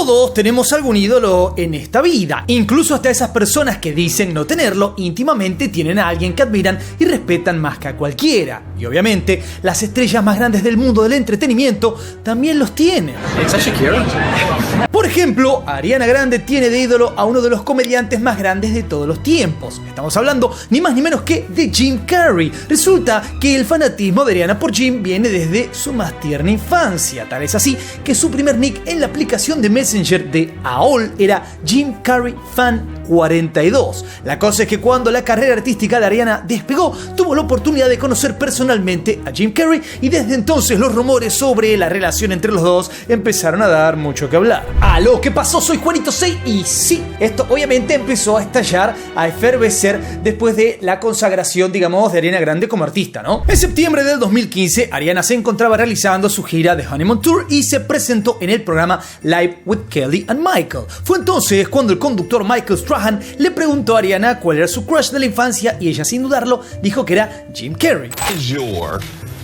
Todos tenemos algún ídolo en esta vida, incluso hasta esas personas que dicen no tenerlo, íntimamente tienen a alguien que admiran y respetan más que a cualquiera. Y obviamente, las estrellas más grandes del mundo del entretenimiento también los tienen. Por ejemplo, Ariana Grande tiene de ídolo a uno de los comediantes más grandes de todos los tiempos. Estamos hablando ni más ni menos que de Jim Carrey. Resulta que el fanatismo de Ariana por Jim viene desde su más tierna infancia. Tal es así que su primer nick en la aplicación de Messenger de AOL era Jim Carrey Fan 42. La cosa es que cuando la carrera artística de Ariana despegó, tuvo la oportunidad de conocer personalmente a Jim Carrey y desde entonces los rumores sobre la relación entre los dos empezaron a dar mucho que hablar. ¡Aló! ¿Qué pasó? Soy Juanito 6 y sí, esto obviamente empezó a estallar, a efervecer después de la consagración, digamos, de Ariana Grande como artista, ¿no? En septiembre del 2015, Ariana se encontraba realizando su gira de Honeymoon Tour y se presentó en el programa Live with Kelly and Michael. Fue entonces cuando el conductor Michael Strahan le preguntó a Ariana cuál era su crush de la infancia y ella, sin dudarlo, dijo que era Jim Carrey.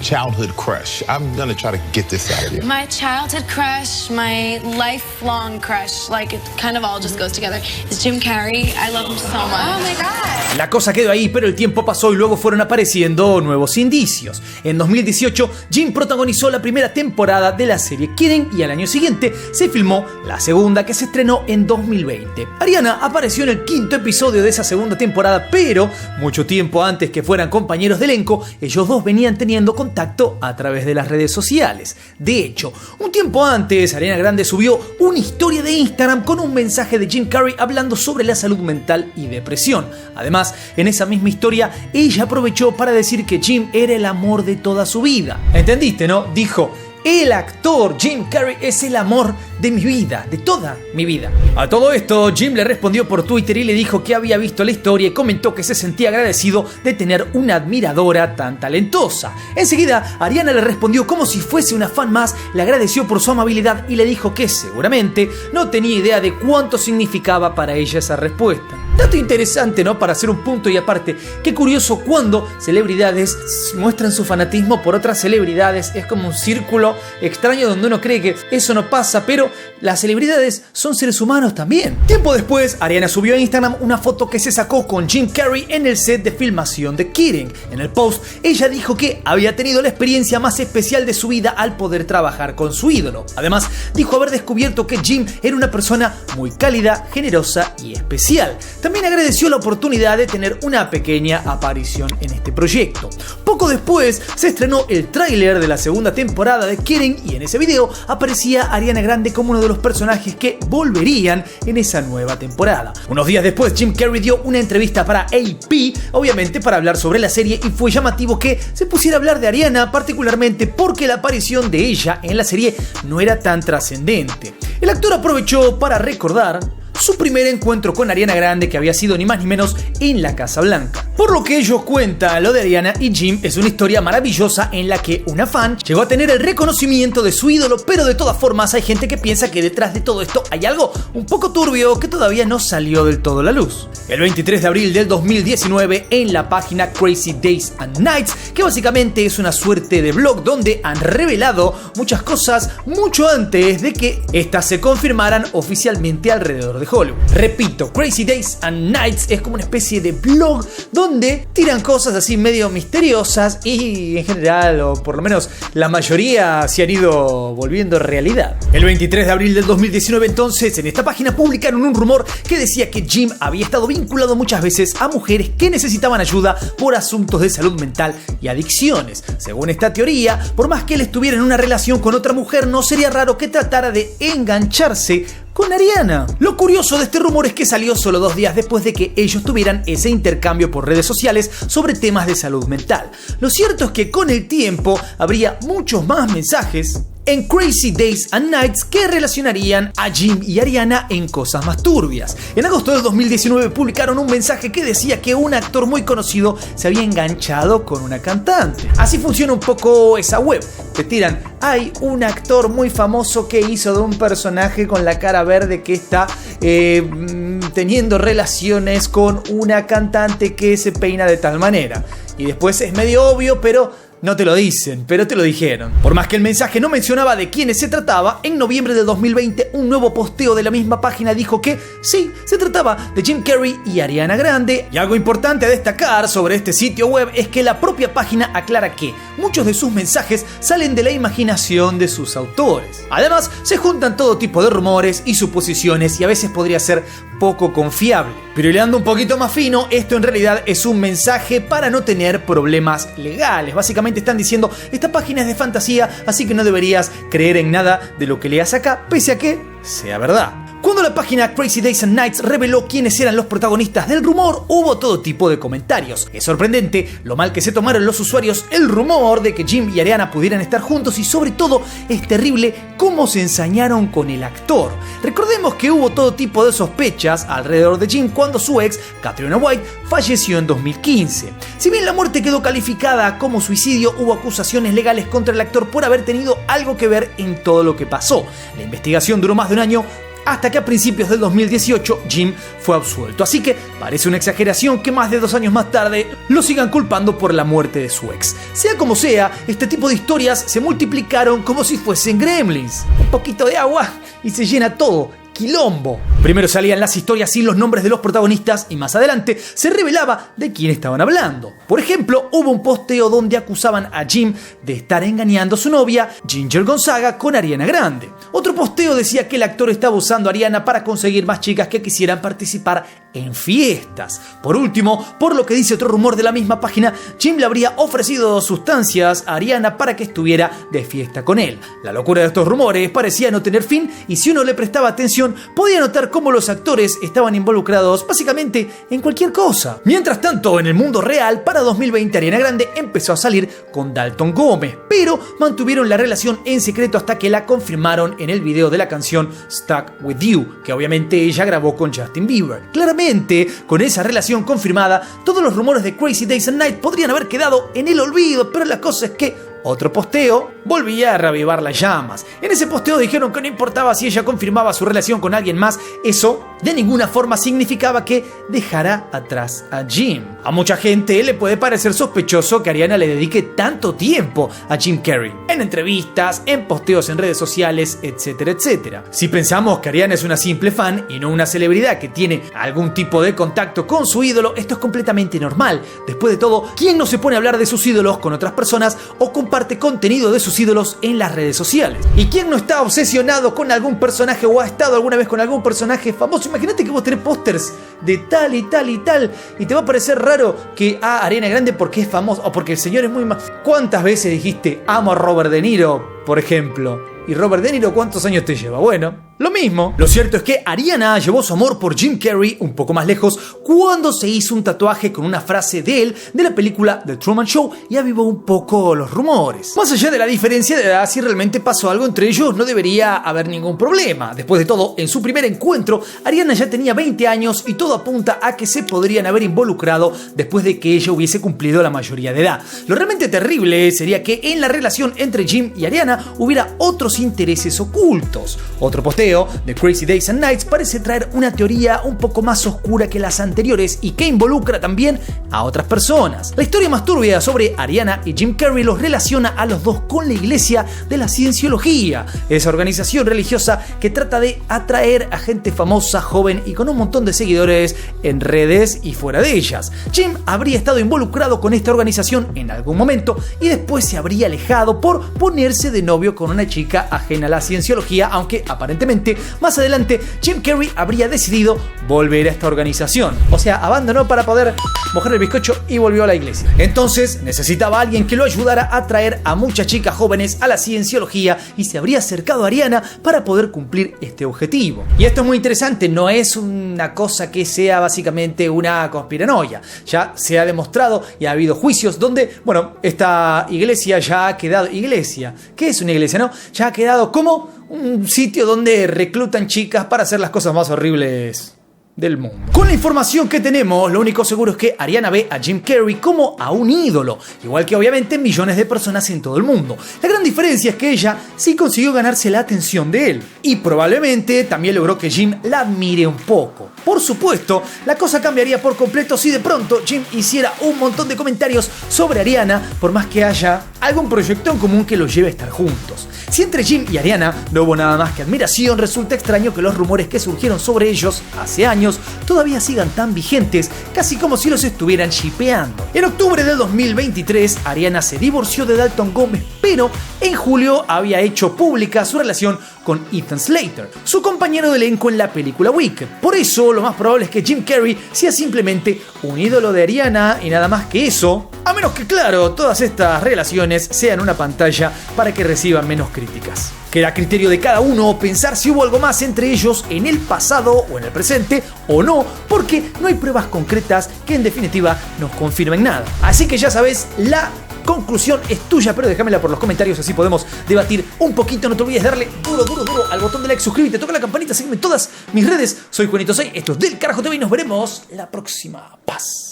Childhood crush. I'm gonna try to get this out of you. My childhood crush, my lifelong crush, like it kind of all just goes together, is Jim Carrey. I love him so much. Oh my God. La cosa quedó ahí, pero el tiempo pasó y luego fueron apareciendo nuevos indicios. En 2018, Jim protagonizó la primera temporada de la serie Kidding y al año siguiente se filmó la segunda, que se estrenó en 2020. Ariana apareció en el 5º episodio de esa segunda temporada, pero mucho tiempo antes que fueran compañeros de elenco, ellos dos venían teniendo contacto a través de las redes sociales. De hecho, un tiempo antes, Ariana Grande subió una historia de Instagram con un mensaje de Jim Carrey hablando sobre la salud mental y depresión. Además, en esa misma historia, ella aprovechó para decir que Jim era el amor de toda su vida. ¿Entendiste, no? Dijo: el actor Jim Carrey es el amor de mi vida, de toda mi vida. A todo esto, Jim le respondió por Twitter y le dijo que había visto la historia y comentó que se sentía agradecido de tener una admiradora tan talentosa. Enseguida, Ariana le respondió como si fuese una fan más, le agradeció por su amabilidad y le dijo que seguramente no tenía idea de cuánto significaba para ella esa respuesta. Dato interesante, ¿no? Para hacer un punto y aparte. Qué curioso cuando celebridades muestran su fanatismo por otras celebridades. Es como un círculo extraño donde uno cree que eso no pasa, pero las celebridades son seres humanos también. Tiempo después, Ariana subió a Instagram una foto que se sacó con Jim Carrey en el set de filmación de Kidding. En el post, ella dijo que había tenido la experiencia más especial de su vida al poder trabajar con su ídolo. Además, dijo haber descubierto que Jim era una persona muy cálida, generosa y especial. También agradeció la oportunidad de tener una pequeña aparición en este proyecto. Poco después se estrenó el tráiler de la segunda temporada de Kidding y en ese video aparecía Ariana Grande como uno de los personajes que volverían en esa nueva temporada. Unos días después, Jim Carrey dio una entrevista para AP, obviamente para hablar sobre la serie, y fue llamativo que se pusiera a hablar de Ariana, particularmente porque la aparición de ella en la serie no era tan trascendente. El actor aprovechó para recordar su primer encuentro con Ariana Grande, que había sido ni más ni menos en la Casa Blanca. Por lo que ellos cuentan, lo de Ariana y Jim es una historia maravillosa en la que una fan llegó a tener el reconocimiento de su ídolo, pero de todas formas hay gente que piensa que detrás de todo esto hay algo un poco turbio que todavía no salió del todo a la luz. El 23 de abril del 2019, en la página Crazy Days and Nights, que básicamente es una suerte de blog donde han revelado muchas cosas mucho antes de que estas se confirmaran oficialmente alrededor de Hollywood. Repito, Crazy Days and Nights es como una especie de blog donde tiran cosas así medio misteriosas y en general, o por lo menos la mayoría, se han ido volviendo realidad. El 23 de abril del 2019 entonces, en esta página publicaron un rumor que decía que Jim había estado vinculado muchas veces a mujeres que necesitaban ayuda por asuntos de salud mental y adicciones. Según esta teoría, por más que él estuviera en una relación con otra mujer, no sería raro que tratara de engancharse con Ariana. Lo curioso de este rumor es que salió solo 2 días después de que ellos tuvieran ese intercambio por redes sociales sobre temas de salud mental. Lo cierto es que con el tiempo habría muchos más mensajes en Crazy Days and Nights que relacionarían a Jim y Ariana en cosas más turbias. En agosto del 2019 publicaron un mensaje que decía que un actor muy conocido se había enganchado con una cantante. Así funciona un poco esa web. Te tiran, hay un actor muy famoso que hizo de un personaje con la cara verde que está teniendo relaciones con una cantante que se peina de tal manera. Y después es medio obvio, pero no te lo dicen, pero te lo dijeron. Por más que el mensaje no mencionaba de quiénes se trataba, en noviembre de 2020 un nuevo posteo de la misma página dijo que sí, se trataba de Jim Carrey y Ariana Grande. Y algo importante a destacar sobre este sitio web es que la propia página aclara que muchos de sus mensajes salen de la imaginación de sus autores. Además, se juntan todo tipo de rumores y suposiciones y a veces podría ser poco confiable. Pero hilando un poquito más fino, esto en realidad es un mensaje para no tener problemas legales. Básicamente están diciendo, esta página es de fantasía, así que no deberías creer en nada de lo que leas acá, pese a que sea verdad. Cuando la página Crazy Days and Nights reveló quiénes eran los protagonistas del rumor, hubo todo tipo de comentarios. Es sorprendente lo mal que se tomaron los usuarios el rumor de que Jim y Ariana pudieran estar juntos y sobre todo es terrible cómo se ensañaron con el actor. Recordemos que hubo todo tipo de sospechas alrededor de Jim cuando su ex, Katrina White, falleció en 2015. Si bien la muerte quedó calificada como suicidio, hubo acusaciones legales contra el actor por haber tenido algo que ver en todo lo que pasó. La investigación duró más de un año, hasta que a principios del 2018 Jim fue absuelto. Así que parece una exageración que más de 2 años más tarde lo sigan culpando por la muerte de su ex. Sea como sea, este tipo de historias se multiplicaron como si fuesen gremlins. Un poquito de agua y se llena todo. Quilombo. Primero salían las historias sin los nombres de los protagonistas y más adelante se revelaba de quién estaban hablando. Por ejemplo, hubo un posteo donde acusaban a Jim de estar engañando a su novia, Ginger Gonzaga, con Ariana Grande. Otro posteo decía que el actor estaba usando a Ariana para conseguir más chicas que quisieran participar en fiestas. Por último, por lo que dice otro rumor de la misma página, Jim le habría ofrecido sustancias a Ariana para que estuviera de fiesta con él. La locura de estos rumores parecía no tener fin y si uno le prestaba atención podía notar cómo los actores estaban involucrados básicamente en cualquier cosa. Mientras tanto, en el mundo real, para 2020 Ariana Grande empezó a salir con Dalton Gómez, pero mantuvieron la relación en secreto hasta que la confirmaron en el video de la canción Stuck With You, que obviamente ella grabó con Justin Bieber. Claramente, con esa relación confirmada, todos los rumores de Crazy Days and Nights podrían haber quedado en el olvido, pero la cosa es que otro posteo volvía a reavivar las llamas. En ese posteo dijeron que no importaba si ella confirmaba su relación con alguien más, eso de ninguna forma significaba que dejara atrás a Jim. A mucha gente le puede parecer sospechoso que Ariana le dedique tanto tiempo a Jim Carrey, en entrevistas, en posteos en redes sociales, etcétera, etcétera. Si pensamos que Ariana es una simple fan y no una celebridad que tiene algún tipo de contacto con su ídolo, esto es completamente normal. Después de todo, ¿quién no se pone a hablar de sus ídolos con otras personas o comparte contenido de sus ídolos en las redes sociales? ¿Y quién no está obsesionado con algún personaje o ha estado alguna vez con algún personaje famoso? Imagínate que vos tenés pósters de tal y tal y tal y te va a parecer raro que Ariana Grande porque es famoso o porque el señor es muy ¿Cuántas veces dijiste amo a Robert De Niro, por ejemplo? ¿Y Robert De Niro cuántos años te lleva? Bueno, lo mismo. Lo cierto es que Ariana llevó su amor por Jim Carrey un poco más lejos cuando se hizo un tatuaje con una frase de él de la película The Truman Show y avivó un poco los rumores. Más allá de la diferencia de edad, si realmente pasó algo entre ellos no debería haber ningún problema. Después de todo, en su primer encuentro, Ariana ya tenía 20 años y todo apunta a que se podrían haber involucrado después de que ella hubiese cumplido la mayoría de edad. Lo realmente terrible sería que en la relación entre Jim y Ariana hubiera otros intereses ocultos. Otro posteo de Crazy Days and Nights parece traer una teoría un poco más oscura que las anteriores y que involucra también a otras personas. La historia más turbia sobre Ariana y Jim Carrey los relaciona a los dos con la Iglesia de la Cienciología, esa organización religiosa que trata de atraer a gente famosa, joven y con un montón de seguidores en redes y fuera de ellas. Jim habría estado involucrado con esta organización en algún momento y después se habría alejado por ponerse de novio con una chica ajena a la cienciología, aunque aparentemente más adelante Jim Carrey habría decidido volver a esta organización. O sea, abandonó para poder mojar el bizcocho y volvió a la iglesia. Entonces necesitaba a alguien que lo ayudara a atraer a muchas chicas jóvenes a la cienciología y se habría acercado a Ariana para poder cumplir este objetivo. Y esto es muy interesante, no es una cosa que sea básicamente una conspiranoia. Ya se ha demostrado y ha habido juicios donde, bueno, esta iglesia ya ha quedado... ¿Iglesia? ¿Qué es una iglesia, no? Ya ha quedado como un sitio donde reclutan chicas para hacer las cosas más horribles del mundo. Con la información que tenemos, lo único seguro es que Ariana ve a Jim Carrey como a un ídolo, igual que obviamente millones de personas en todo el mundo. La gran diferencia es que ella sí consiguió ganarse la atención de él, y probablemente también logró que Jim la admire un poco. Por supuesto, la cosa cambiaría por completo si de pronto Jim hiciera un montón de comentarios sobre Ariana, por más que haya algún proyecto en común que los lleve a estar juntos. Si entre Jim y Ariana no hubo nada más que admiración, resulta extraño que los rumores que surgieron sobre ellos hace años todavía sigan tan vigentes, casi como si los estuvieran shippeando. En octubre del 2023, Ariana se divorció de Dalton Gómez, pero en julio había hecho pública su relación con Ethan Slater, su compañero de elenco en la película Wicked. Por eso, lo más probable es que Jim Carrey sea simplemente un ídolo de Ariana y nada más que eso, a menos que, claro, todas estas relaciones sean una pantalla para que reciban menos críticas. Queda a criterio de cada uno pensar si hubo algo más entre ellos en el pasado o en el presente o no, porque no hay pruebas concretas que en definitiva nos confirmen nada. Así que ya sabes, la conclusión es tuya, pero déjamela por los comentarios, así podemos debatir un poquito. No te olvides de darle duro al botón de like, suscríbete, toca la campanita, sígueme en todas mis redes. Soy Juanito6, esto es Del Carajo TV y nos veremos la próxima. Paz.